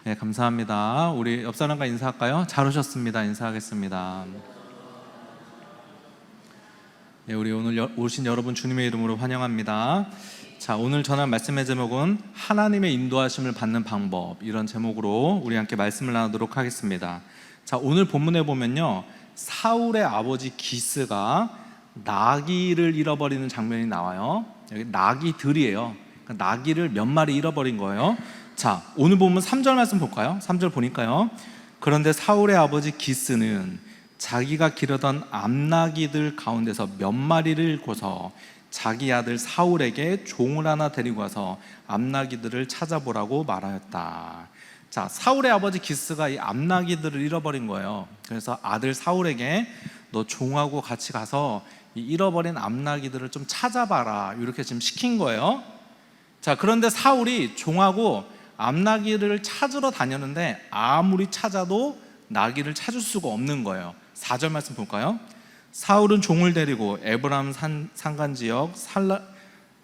네, 감사합니다. 우리 옆 사람과 인사할까요? 잘 오셨습니다. 인사하겠습니다. 네, 우리 오늘 오신 여러분 주님의 이름으로 환영합니다. 자, 오늘 전할 말씀의 제목은 하나님의 인도하심을 받는 방법, 이런 제목으로 우리 함께 말씀을 나누도록 하겠습니다. 자, 오늘 본문에 보면요, 사울의 아버지 기스가 나귀를 잃어버리는 장면이 나와요. 여기 나귀들이에요. 그러니까 나귀를 몇 마리 잃어버린 거예요. 자, 오늘 보면 3절 말씀 볼까요? 3절 보니까요, 그런데 사울의 아버지 기스는 자기가 기르던 암나귀들 가운데서 몇 마리를 잃고서 자기 아들 사울에게 종을 하나 데리고 와서 암나귀들을 찾아보라고 말하였다. 자, 사울의 아버지 기스가 이 암나귀들을 잃어버린 거예요. 그래서 아들 사울에게 너 종하고 같이 가서 이 잃어버린 암나귀들을 좀 찾아봐라, 이렇게 지금 시킨 거예요. 자, 그런데 사울이 종하고 암나귀를 찾으러 다녔는데 아무리 찾아도 나귀를 찾을 수가 없는 거예요. 4절 말씀 볼까요? 사울은 종을 데리고 에브라임 산간지역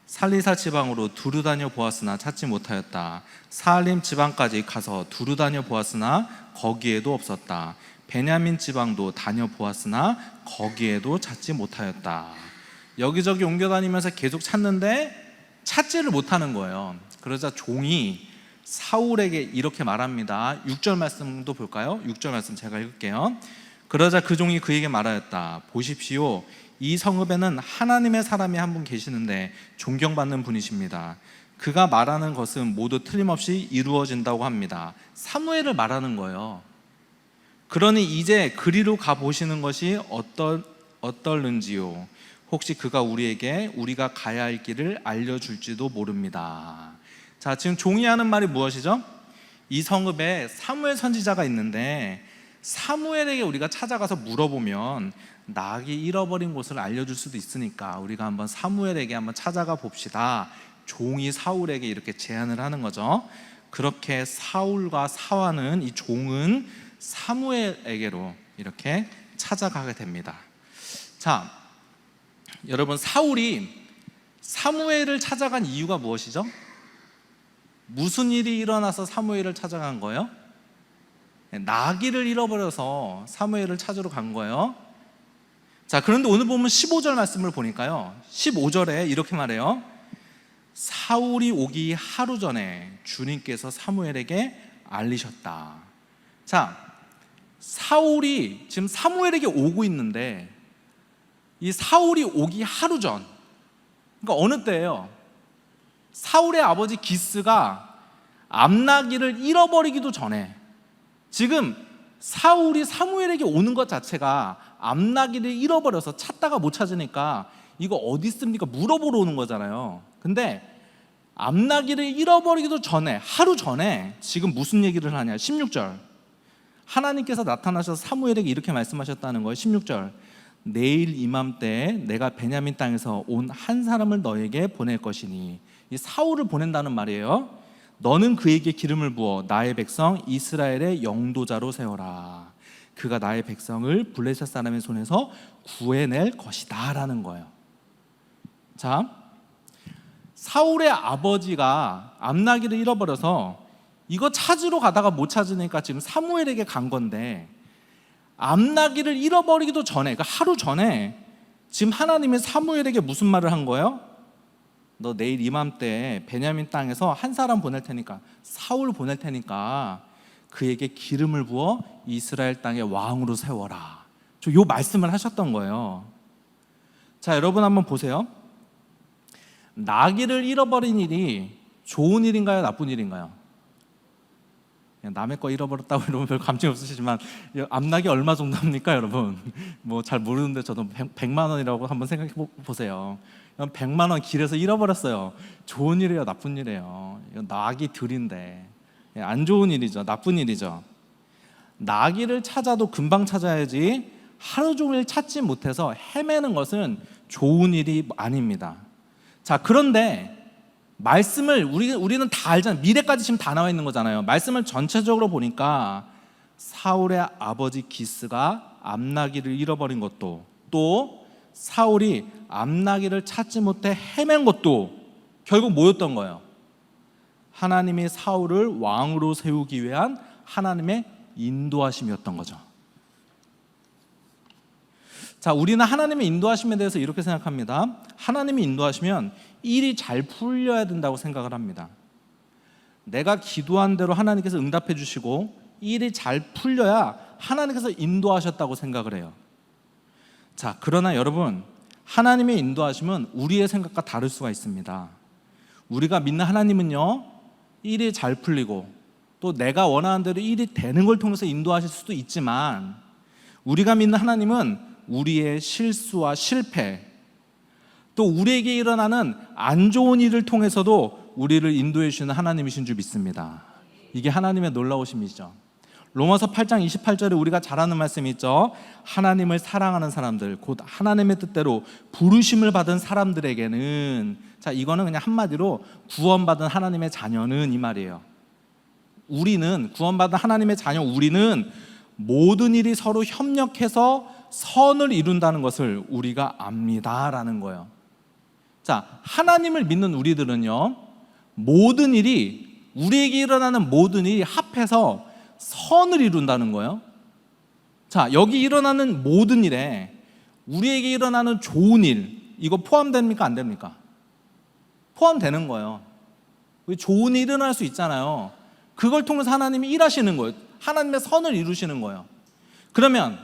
살리사 지방으로 두루 다녀 보았으나 찾지 못하였다. 사알림 지방까지 가서 두루 다녀 보았으나 거기에도 없었다. 베냐민 지방도 다녀 보았으나 거기에도 찾지 못하였다. 여기저기 옮겨다니면서 계속 찾는데 찾지를 못하는 거예요. 그러자 종이 사울에게 이렇게 말합니다. 6절 말씀도 볼까요? 6절 말씀 제가 읽을게요. 그러자 그 종이 그에게 말하였다. 보십시오, 이 성읍에는 하나님의 사람이 한 분 계시는데 존경받는 분이십니다. 그가 말하는 것은 모두 틀림없이 이루어진다고 합니다. 사무엘을 말하는 거예요. 그러니 이제 그리로 가보시는 것이 어떨는지요. 혹시 그가 우리에게 우리가 가야 할 길을 알려줄지도 모릅니다. 자, 지금 종이 하는 말이 무엇이죠? 이 성읍에 사무엘 선지자가 있는데 사무엘에게 우리가 찾아가서 물어보면 나귀 잃어버린 곳을 알려줄 수도 있으니까 우리가 한번 사무엘에게 한번 찾아가 봅시다. 종이 사울에게 이렇게 제안을 하는 거죠. 그렇게 사울과 사화는, 이 종은 사무엘에게로 이렇게 찾아가게 됩니다. 자, 여러분, 사울이 사무엘을 찾아간 이유가 무엇이죠? 무슨 일이 일어나서 사무엘을 찾아간 거예요? 나귀를 잃어버려서 사무엘을 찾으러 간 거예요. 자, 그런데 오늘 보면 15절 말씀을 보니까요, 15절에 이렇게 말해요. 사울이 오기 하루 전에 주님께서 사무엘에게 알리셨다. 자, 사울이 지금 사무엘에게 오고 있는데 이 사울이 오기 하루 전, 그러니까 어느 때예요? 사울의 아버지 기스가 암나귀를 잃어버리기도 전에, 지금 사울이 사무엘에게 오는 것 자체가 암나귀를 잃어버려서 찾다가 못 찾으니까 이거 어디 있습니까? 물어보러 오는 거잖아요. 근데 암나귀를 잃어버리기도 전에, 하루 전에 지금 무슨 얘기를 하냐? 16절, 하나님께서 나타나셔서 사무엘에게 이렇게 말씀하셨다는 거예요. 16절, 내일 이맘때에 내가 베냐민 땅에서 온 한 사람을 너에게 보낼 것이니, 이 사울을 보낸다는 말이에요. 너는 그에게 기름을 부어 나의 백성 이스라엘의 영도자로 세워라. 그가 나의 백성을 블레셋 사람의 손에서 구해낼 것이다 라는 거예요. 자, 사울의 아버지가 암나귀를 잃어버려서 이거 찾으러 가다가 못 찾으니까 지금 사무엘에게 간 건데, 암나귀를 잃어버리기도 전에, 그러니까 하루 전에 지금 하나님이 사무엘에게 무슨 말을 한 거예요? 너 내일 이맘때 베냐민 땅에서 한 사람 보낼 테니까, 사울 보낼 테니까 그에게 기름을 부어 이스라엘 땅의 왕으로 세워라. 요 말씀을 하셨던 거예요. 자, 여러분 한번 보세요. 나귀를 잃어버린 일이 좋은 일인가요? 나쁜 일인가요? 남의 거 잃어버렸다고 이러면 별 감정이 없으시지만 암나귀 얼마 정도 합니까, 여러분? 뭐 잘 모르는데 저도 100만 원이라고 한번 생각해 보세요. 100만 원 길에서 잃어버렸어요. 좋은 일이에요, 나쁜 일이에요? 이건 나귀 들인데 안 좋은 일이죠, 나쁜 일이죠. 나귀를 찾아도 금방 찾아야지 하루 종일 찾지 못해서 헤매는 것은 좋은 일이 아닙니다. 자, 그런데 말씀을 우리는 다 알잖아요. 미래까지 지금 다 나와 있는 거잖아요. 말씀을 전체적으로 보니까 사울의 아버지 기스가 암나귀를 잃어버린 것도, 또 사울이 암나귀를 찾지 못해 헤맨 것도 결국 뭐였던 거예요? 하나님이 사울을 왕으로 세우기 위한 하나님의 인도하심이었던 거죠. 자, 우리는 하나님의 인도하심에 대해서 이렇게 생각합니다. 하나님이 인도하시면 일이 잘 풀려야 된다고 생각을 합니다. 내가 기도한 대로 하나님께서 응답해 주시고 일이 잘 풀려야 하나님께서 인도하셨다고 생각을 해요. 자, 그러나 여러분, 하나님의 인도하심은 우리의 생각과 다를 수가 있습니다. 우리가 믿는 하나님은요, 일이 잘 풀리고 또 내가 원하는 대로 일이 되는 걸 통해서 인도하실 수도 있지만, 우리가 믿는 하나님은 우리의 실수와 실패, 또 우리에게 일어나는 안 좋은 일을 통해서도 우리를 인도해 주시는 하나님이신 줄 믿습니다. 이게 하나님의 놀라우심이죠. 로마서 8장 28절에 우리가 잘 아는 말씀이 있죠. 하나님을 사랑하는 사람들, 곧 하나님의 뜻대로 부르심을 받은 사람들에게는, 자, 이거는 그냥 한마디로 구원받은 하나님의 자녀는 이 말이에요. 우리는, 구원받은 하나님의 자녀 우리는 모든 일이 서로 협력해서 선을 이룬다는 것을 우리가 압니다라는 거예요. 자, 하나님을 믿는 우리들은요, 모든 일이, 우리에게 일어나는 모든 일이 합해서 선을 이룬다는 거예요. 자, 여기 일어나는 모든 일에 우리에게 일어나는 좋은 일, 이거 포함됩니까? 안 됩니까? 포함되는 거예요. 좋은 일이 일어날 수 있잖아요. 그걸 통해서 하나님이 일하시는 거예요. 하나님의 선을 이루시는 거예요. 그러면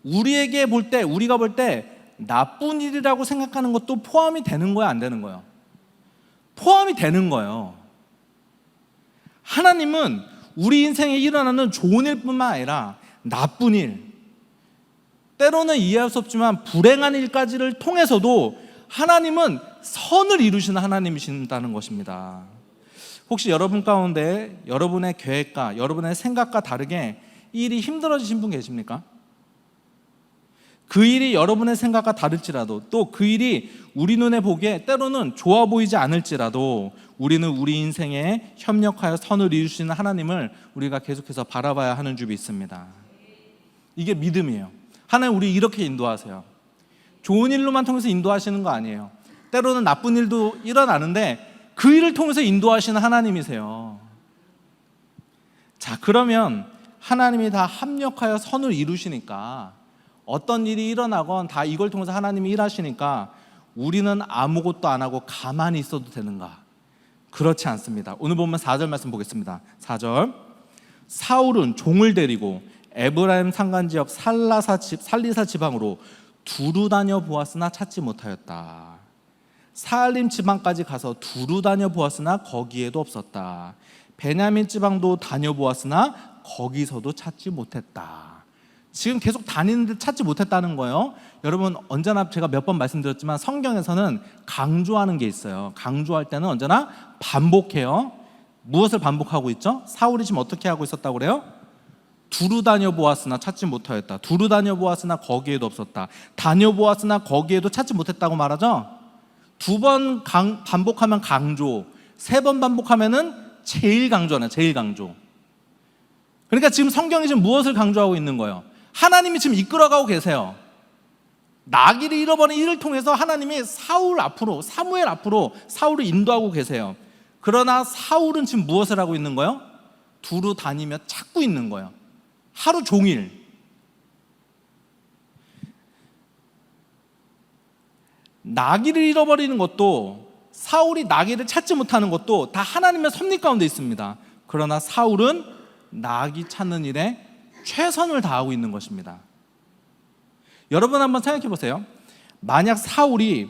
우리에게 볼 때, 우리가 볼 때 나쁜 일이라고 생각하는 것도 포함이 되는 거예요? 안 되는 거예요? 포함이 되는 거예요. 하나님은 우리 인생에 일어나는 좋은 일뿐만 아니라 나쁜 일, 때로는 이해할 수 없지만 불행한 일까지를 통해서도 하나님은 선을 이루시는 하나님이신다는 것입니다. 혹시 여러분 가운데 여러분의 계획과 여러분의 생각과 다르게 일이 힘들어지신 분 계십니까? 그 일이 여러분의 생각과 다를지라도, 또 그 일이 우리 눈에 보기에 때로는 좋아 보이지 않을지라도 우리는 우리 인생에 협력하여 선을 이루시는 하나님을 우리가 계속해서 바라봐야 하는 줄 믿습니다. 이게 믿음이에요. 하나님 우리 이렇게 인도하세요. 좋은 일로만 통해서 인도하시는 거 아니에요. 때로는 나쁜 일도 일어나는데 그 일을 통해서 인도하시는 하나님이세요. 자, 그러면 하나님이 다 합력하여 선을 이루시니까, 어떤 일이 일어나건 다 이걸 통해서 하나님이 일하시니까 우리는 아무것도 안 하고 가만히 있어도 되는가? 그렇지 않습니다. 오늘 보면 4절 말씀 보겠습니다. 4절, 사울은 종을 데리고 에브라임 산간지역 살리사 지방으로 두루 다녀 보았으나 찾지 못하였다. 사알림 지방까지 가서 두루 다녀 보았으나 거기에도 없었다. 베냐민 지방도 다녀보았으나 거기서도 찾지 못했다. 지금 계속 다니는데 찾지 못했다는 거예요. 여러분, 언제나 제가 몇 번 말씀드렸지만 성경에서는 강조하는 게 있어요. 강조할 때는 언제나 반복해요. 무엇을 반복하고 있죠? 사울이 지금 어떻게 하고 있었다고 그래요? 두루 다녀보았으나 찾지 못하였다. 두루 다녀보았으나 거기에도 없었다. 다녀보았으나 거기에도 찾지 못했다고 말하죠. 2번 반복하면 강조, 3번 반복하면은 제일 강조하네. 제일 강조. 그러니까 지금 성경이 지금 무엇을 강조하고 있는 거예요? 하나님이 지금 이끌어가고 계세요. 나귀를 잃어버린 일을 통해서 하나님이 사무엘 앞으로 사울을 인도하고 계세요. 그러나 사울은 지금 무엇을 하고 있는 거예요? 두루 다니며 찾고 있는 거예요. 하루 종일. 나귀를 잃어버리는 것도, 사울이 나귀를 찾지 못하는 것도 다 하나님의 섭리 가운데 있습니다. 그러나 사울은 나귀 찾는 일에 최선을 다하고 있는 것입니다. 여러분 한번 생각해 보세요. 만약 사울이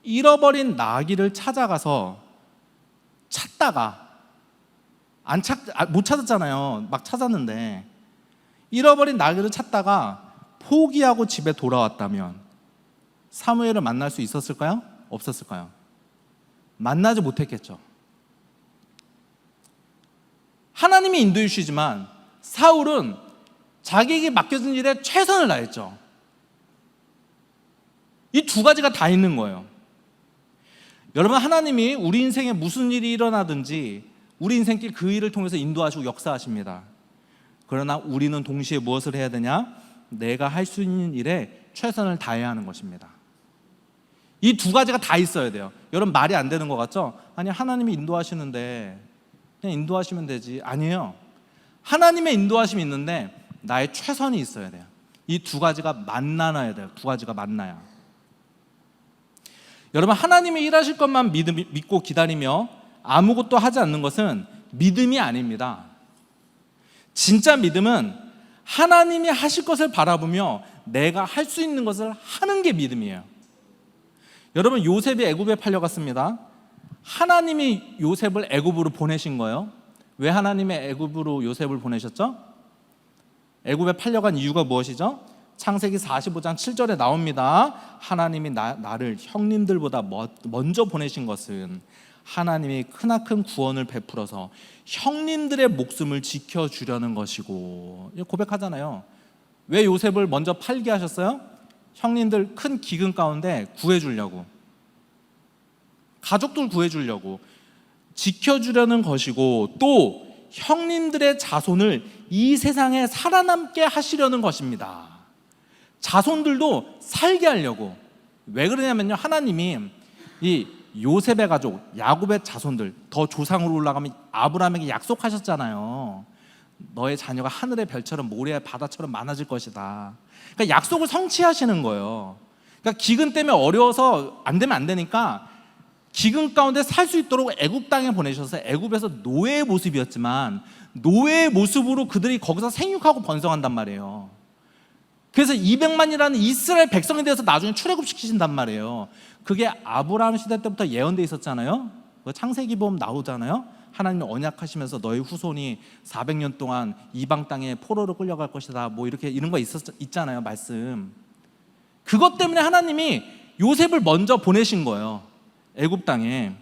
잃어버린 나귀를 찾아가서 찾다가 못 찾았잖아요. 막 찾았는데 잃어버린 나귀를 찾다가 포기하고 집에 돌아왔다면 사무엘을 만날 수 있었을까요? 없었을까요? 만나지 못했겠죠. 하나님이 인도해 주시지만 사울은 자기에게 맡겨진 일에 최선을 다했죠. 이 2가지가 다 있는 거예요. 여러분, 하나님이 우리 인생에 무슨 일이 일어나든지 우리 인생길 그 일을 통해서 인도하시고 역사하십니다. 그러나 우리는 동시에 무엇을 해야 되냐? 내가 할 수 있는 일에 최선을 다해야 하는 것입니다. 이 2가지가 다 있어야 돼요. 여러분, 말이 안 되는 것 같죠? 아니, 하나님이 인도하시는데 그냥 인도하시면 되지. 아니에요. 하나님의 인도하심이 있는데 나의 최선이 있어야 돼요. 이 두 가지가 만나야 돼요. 두 가지가 만나야. 여러분, 하나님이 일하실 것만 믿고 기다리며 아무것도 하지 않는 것은 믿음이 아닙니다. 진짜 믿음은 하나님이 하실 것을 바라보며 내가 할 수 있는 것을 하는 게 믿음이에요. 여러분, 요셉이 애굽에 팔려갔습니다. 하나님이 요셉을 애굽으로 보내신 거예요. 왜 하나님이 애굽으로 요셉을 보내셨죠? 애굽에 팔려간 이유가 무엇이죠? 창세기 45장 7절에 나옵니다. 하나님이 나를 형님들보다 먼저 보내신 것은 하나님이 크나큰 구원을 베풀어서 형님들의 목숨을 지켜주려는 것이고, 고백하잖아요. 왜 요셉을 먼저 팔게 하셨어요? 형님들 큰 기근 가운데 구해주려고, 가족들 구해주려고, 지켜주려는 것이고, 또 형님들의 자손을 이 세상에 살아남게 하시려는 것입니다. 자손들도 살게 하려고. 왜 그러냐면요, 하나님이 이 요셉의 가족, 야곱의 자손들, 더 조상으로 올라가면 아브라함에게 약속하셨잖아요. 너의 자녀가 하늘의 별처럼 모래의 바다처럼 많아질 것이다. 그러니까 약속을 성취하시는 거예요. 그러니까 기근 때문에 어려워서 안 되면 안 되니까 기근 가운데 살 수 있도록 애굽 땅에 보내셔서, 애굽에서 노예의 모습이었지만 노예의 모습으로 그들이 거기서 생육하고 번성한단 말이에요. 그래서 200만이라는 이스라엘 백성에 대해서 나중에 출애굽시키신단 말이에요. 그게 아브라함 시대 때부터 예언돼 있었잖아요. 창세기 보면 나오잖아요. 하나님이 언약하시면서 너희 후손이 400년 동안 이방 땅에 포로로 끌려갈 것이다, 뭐 이렇게 이런 거 있잖아요, 말씀. 그것 때문에 하나님이 요셉을 먼저 보내신 거예요, 애굽 땅에.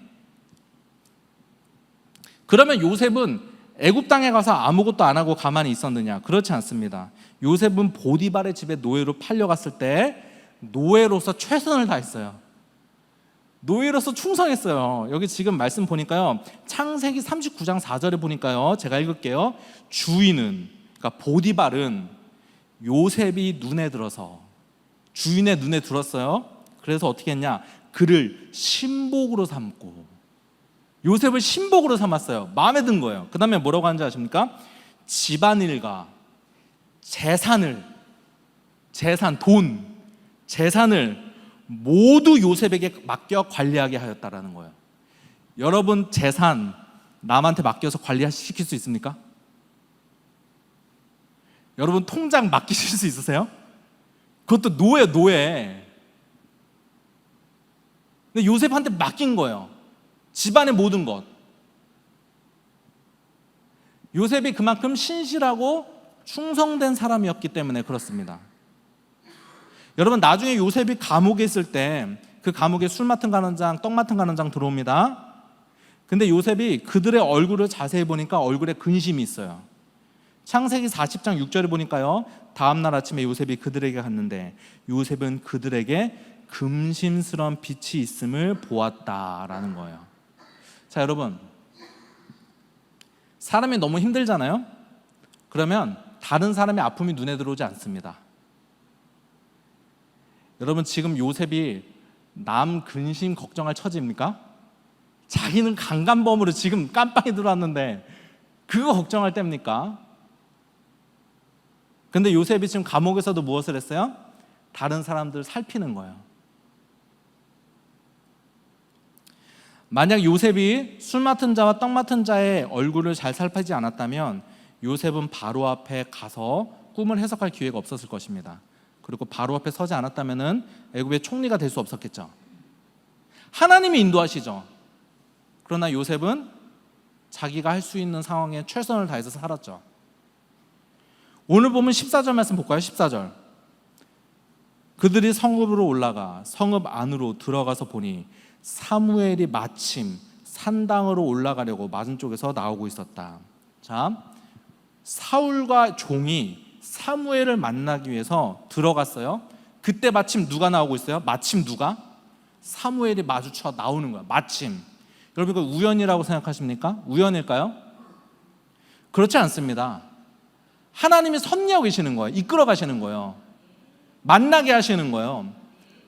그러면 요셉은 애굽 땅에 가서 아무것도 안 하고 가만히 있었느냐? 그렇지 않습니다. 요셉은 보디발의 집에 노예로 팔려갔을 때 노예로서 최선을 다했어요. 노예로서 충성했어요. 여기 지금 말씀 보니까요, 창세기 39장 4절에 보니까요, 제가 읽을게요. 주인은, 그러니까 보디발은 요셉이 눈에 들어서, 주인의 눈에 들었어요. 그래서 어떻게 했냐? 그를 신복으로 삼고, 요셉을 신복으로 삼았어요. 마음에 든 거예요. 그 다음에 뭐라고 하는지 아십니까? 집안일과 재산을 모두 요셉에게 맡겨 관리하게 하였다라는 거예요. 여러분, 재산 남한테 맡겨서 관리시킬 수 있습니까? 여러분, 통장 맡기실 수 있으세요? 그것도 노예. 근데 요셉한테 맡긴 거예요. 집안의 모든 것. 요셉이 그만큼 신실하고 충성된 사람이었기 때문에 그렇습니다. 여러분, 나중에 요셉이 감옥에 있을 때 그 감옥에 술 맡은 간원장, 떡 맡은 간원장 들어옵니다. 근데 요셉이 그들의 얼굴을 자세히 보니까 얼굴에 근심이 있어요. 창세기 40장 6절에 보니까요, 다음날 아침에 요셉이 그들에게 갔는데 요셉은 그들에게 금심스러운 빛이 있음을 보았다라는 거예요. 자, 여러분, 사람이 너무 힘들잖아요. 그러면 다른 사람의 아픔이 눈에 들어오지 않습니다. 여러분, 지금 요셉이 남 근심 걱정할 처지입니까? 자기는 강간범으로 지금 깜빵에 들어왔는데 그거 걱정할 때입니까? 근데 요셉이 지금 감옥에서도 무엇을 했어요? 다른 사람들 살피는 거예요. 만약 요셉이 술 맡은 자와 떡 맡은 자의 얼굴을 잘 살피지 않았다면 요셉은 바로 앞에 가서 꿈을 해석할 기회가 없었을 것입니다. 그리고 바로 앞에 서지 않았다면 애굽의 총리가 될 수 없었겠죠. 하나님이 인도하시죠. 그러나 요셉은 자기가 할 수 있는 상황에 최선을 다해서 살았죠. 오늘 보면 14절 말씀 볼까요? 14절. 그들이 성읍으로 올라가 성읍 안으로 들어가서 보니 사무엘이 마침 산당으로 올라가려고 맞은쪽에서 나오고 있었다. 자, 사울과 종이 사무엘을 만나기 위해서 들어갔어요. 그때 마침 누가 나오고 있어요? 마침 누가? 사무엘이 마주쳐 나오는 거야. 마침. 여러분, 이거 우연이라고 생각하십니까? 우연일까요? 그렇지 않습니다. 하나님이 섭리하고 계시는 거예요. 이끌어 가시는 거예요. 만나게 하시는 거예요.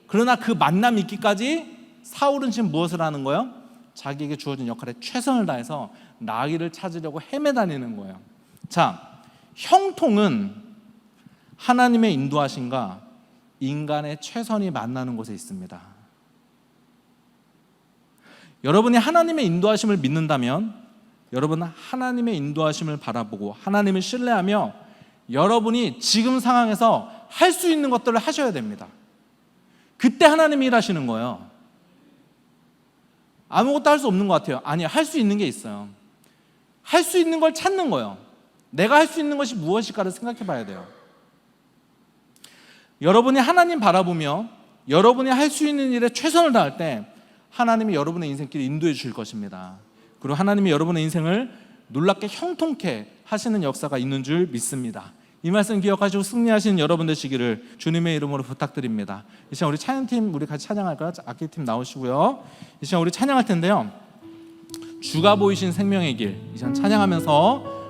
그러나 그 만남이 있기까지 사울은 지금 무엇을 하는 거예요? 자기에게 주어진 역할에 최선을 다해서 나귀를 찾으려고 헤매다니는 거예요. 자, 형통은 하나님의 인도하심과 인간의 최선이 만나는 곳에 있습니다. 여러분이 하나님의 인도하심을 믿는다면 여러분은 하나님의 인도하심을 바라보고 하나님을 신뢰하며 여러분이 지금 상황에서 할 수 있는 것들을 하셔야 됩니다. 그때 하나님이 일하시는 거예요. 아무것도 할 수 없는 것 같아요. 아니요, 할 수 있는 게 있어요. 할 수 있는 걸 찾는 거예요. 내가 할 수 있는 것이 무엇일까를 생각해 봐야 돼요. 여러분이 하나님 바라보며 여러분이 할 수 있는 일에 최선을 다할 때 하나님이 여러분의 인생길을 인도해 주실 것입니다. 그리고 하나님이 여러분의 인생을 놀랍게 형통케 하시는 역사가 있는 줄 믿습니다. 이 말씀 기억하시고 승리하시는 여러분 되시기를 주님의 이름으로 부탁드립니다. 이 시간 우리 찬양팀 우리 같이 찬양할까요? 악기팀 나오시고요. 이 시간 우리 찬양할 텐데요. 주가 보이신 생명의 길, 이 시간 찬양하면서